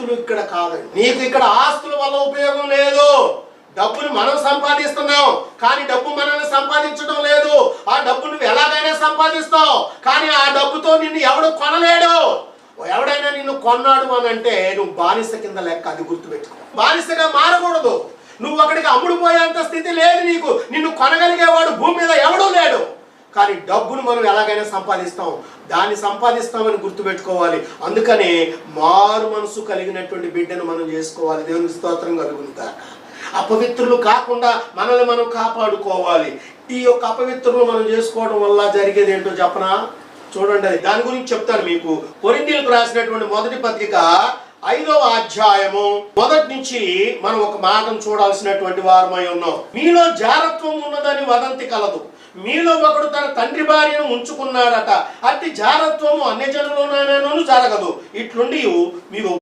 ఆస్తులు ఇక్కడ కాదండి. నీకు ఇక్కడ ఆస్తుల వల్ల ఉపయోగం లేదు. డబ్బుని మనం సంపాదిస్తున్నాం, కానీ డబ్బు మనల్ని సంపాదించడం లేదు. ఆ డబ్బు నువ్వు ఎలాగైనా సంపాదిస్తావు, కానీ ఆ డబ్బుతో నిన్ను ఎవడు కొనలేడు. ఎవడైనా నిన్ను కొన్నాడు అని అంటే నువ్వు బానిస కింద లెక్క. అది గుర్తుపెట్టుకో. బానిసగా మారకూడదు. నువ్వు అక్కడికి అమ్ముడుపోయేంత స్థితి లేదు నీకు. నిన్ను కొనగలిగేవాడు భూమి మీద ఎవడూ లేడు. కానీ డబ్బును మనం ఎలాగైనా సంపాదిస్తాం, దాన్ని సంపాదిస్తామని గుర్తుపెట్టుకోవాలి. అందుకనే మారు మనసు కలిగినటువంటి బిడ్డను మనం చేసుకోవాలి. దేవునికి స్తోత్రం కలుగుతాక. అపవిత్రులు కాకుండా మనల్ని మనం కాపాడుకోవాలి. ఈ యొక్క అపవిత్రులు మనం చేసుకోవడం వల్ల జరిగేది ఏంటో చెప్పనా? చూడండి, దాని గురించి చెప్తాను మీకు. కొరింథీయులకు రాసినటువంటి మొదటి పత్రిక 5వ అధ్యాయము మొదటి నుంచి మనం ఒక మాటను చూడాల్సినటువంటి వారమై ఉన్నాం. మీలో జారత్వం ఉన్నదని వదంతి కలదు. మీలో ఒకడు తన తండ్రి భార్యను ఉంచుకున్నాడట. అట్టి జారత్వము అన్యజనులలోనైనా జరగదు. ఇట్లుండి మీకు